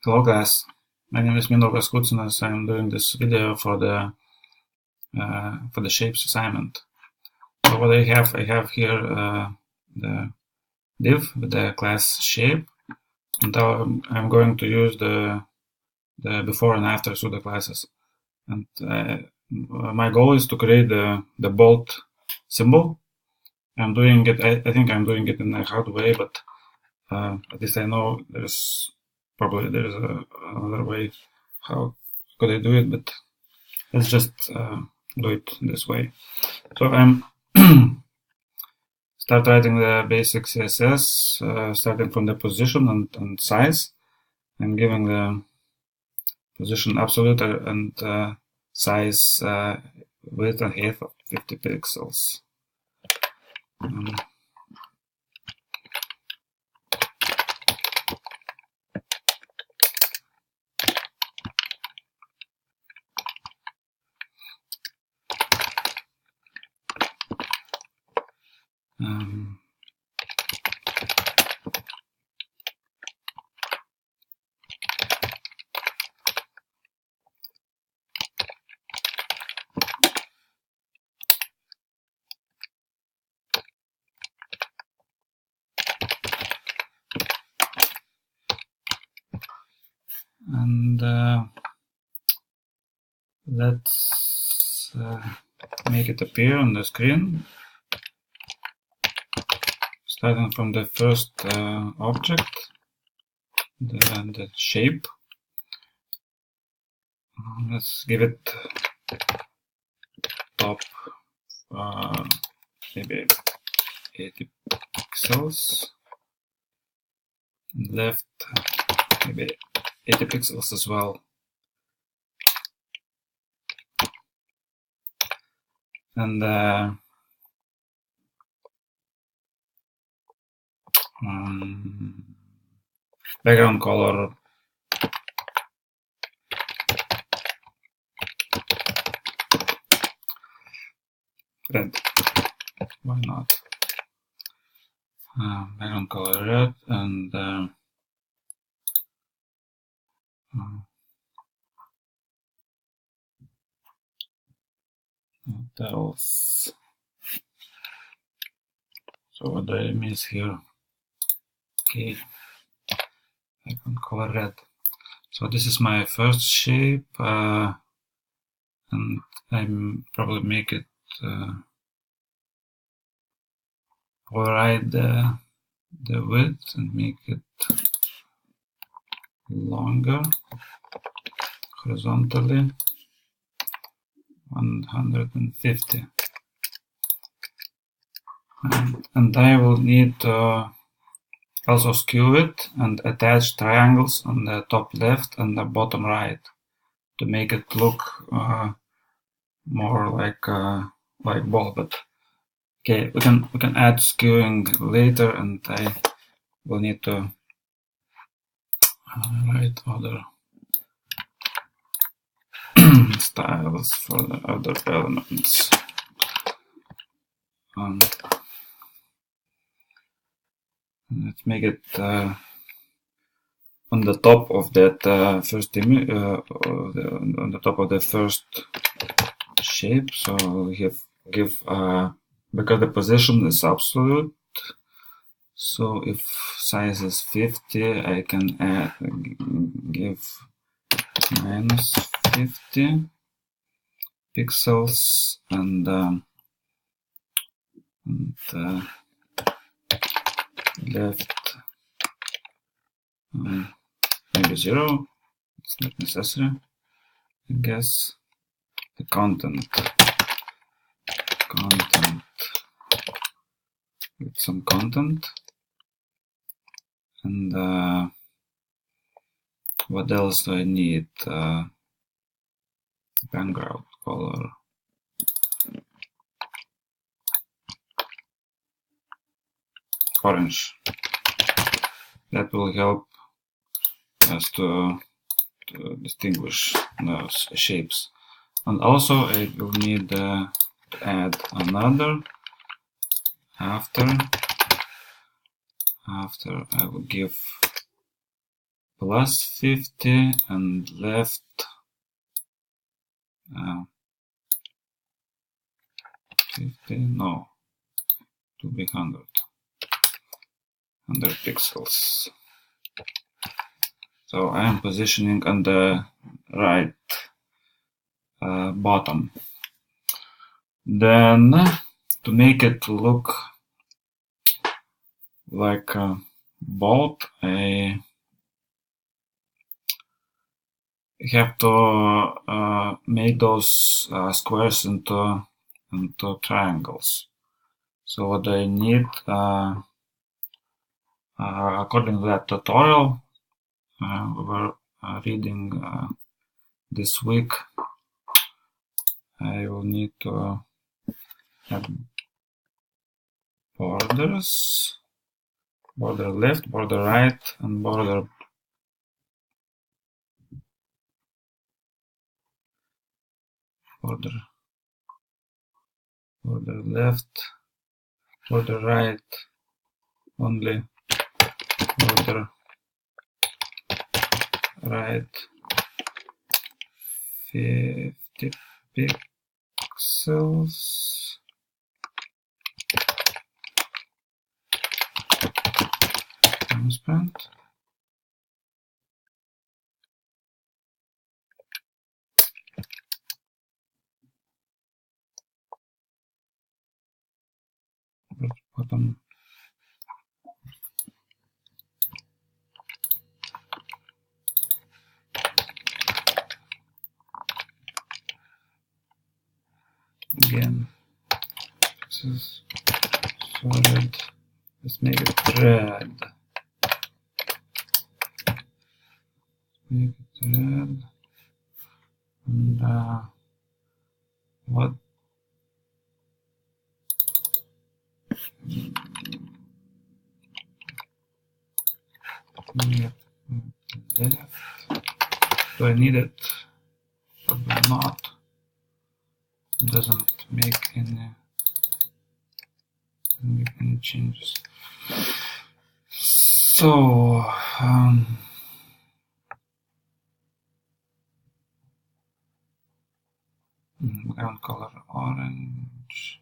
Hello guys, my name is Mindaugas Kucinas. I'm doing this video for the shapes assignment. So what I have here the div with the class shape, and I'm going to use the before and after pseudo classes. And my goal is to create the bolt symbol. I'm doing it. I think I'm doing it in a hard way, but at least I know there's another way how could I do it, but let's just do it this way. So I'm start writing the basic CSS, starting from the position and size. I'm giving the position absolute and size width and height of 50 pixels. And let's make it appear on the screen, starting from the first object, the shape. Let's give it top maybe 80 pixels, and left maybe 80 pixels as well. And background color red. Why not? Background color red, and what else? So what do I miss here? Okay, background color red. So this is my first shape, and I'm probably make it override the width and make it longer horizontally, 150. And I will need to also skew it and attach triangles on the top left and the bottom right to make it look more like ball. But okay, we can add skewing later, and I will need to write other styles for the other elements. Let's make it on the top of that first image, on the top of the first shape. So we have give because the position is absolute. So if size is 50, I can give minus 50 pixels and left maybe 0. It's not necessary. I guess the content with some content, and what else do I need? Background color. Orange. That will help us to distinguish those shapes. And also I will need to add another after I will give plus 50 and left 50, no, to be 100 pixels. So I am positioning on the right bottom. Then to make it look like a bolt, I have to make those squares into triangles. So what I need, according to that tutorial we were reading this week, I will need to have borders, border left, border right, and border left, border right, only border right 50 pixels. Transparent. Bottom. Again, this is solid. Let's make it red. Make it red. And what? Left. Do I need it? Probably not. It doesn't make any changes. So ground color orange.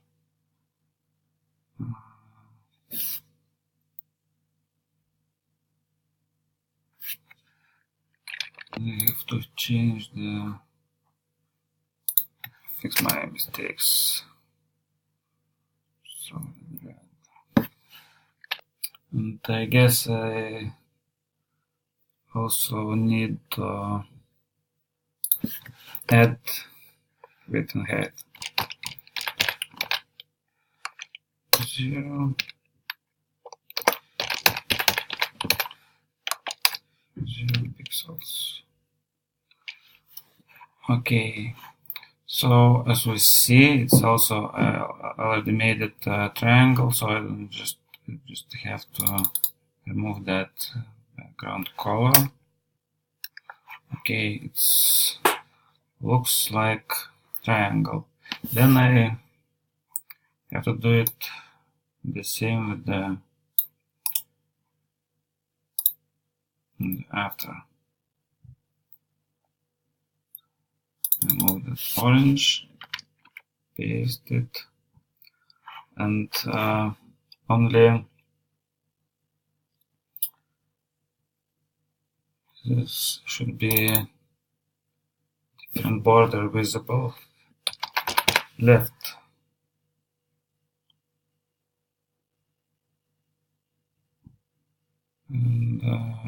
I have to change fix my mistakes. So red. And I guess I also need to add width and height. 0 pixels. Okay, so as we see, it's also I already made it a triangle, so I just have to remove that background color. Okay, it's looks like triangle. Then I have to do it the same with the after. Remove the orange, paste it, and only this should be different border visible left. And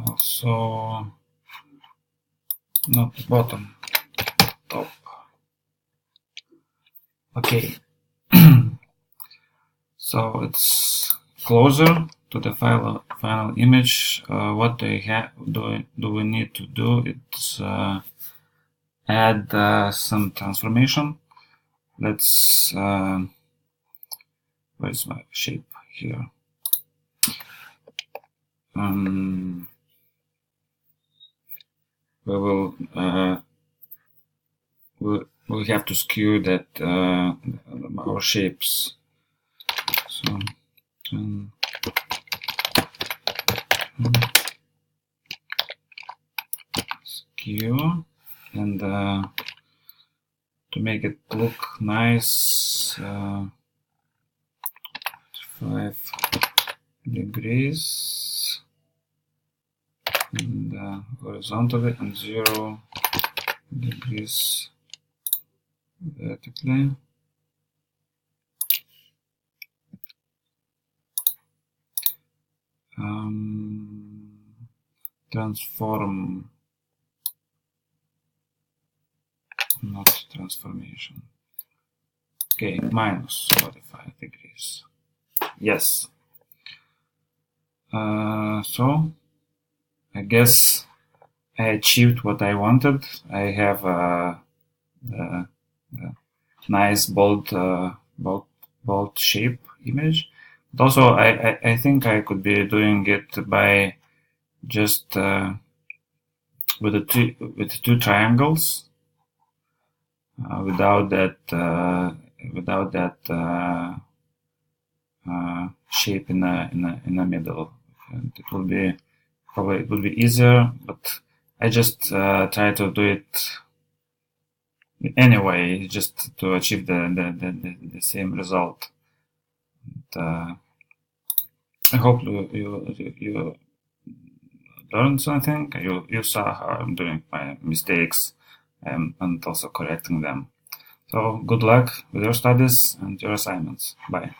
also not bottom, top. Okay. So it's closer to the final image. What do we need to do? It's add some transformation. Let's where's my shape here? We will we'll have to skew that our shapes. So skew, and to make it look nice, 5 degrees, and horizontally, and 0 degrees vertically. Transform, not transformation. Okay, minus 45 degrees. Yes. So I guess I achieved what I wanted. I have a nice bold shape image. But also, I think I could be doing it by just with two triangles, without that shape in the middle, and it will be easier. But I just try to do it anyway, just to achieve the same result. And, I hope you learned something. You saw how I'm doing my mistakes and also correcting them. So good luck with your studies and your assignments. Bye.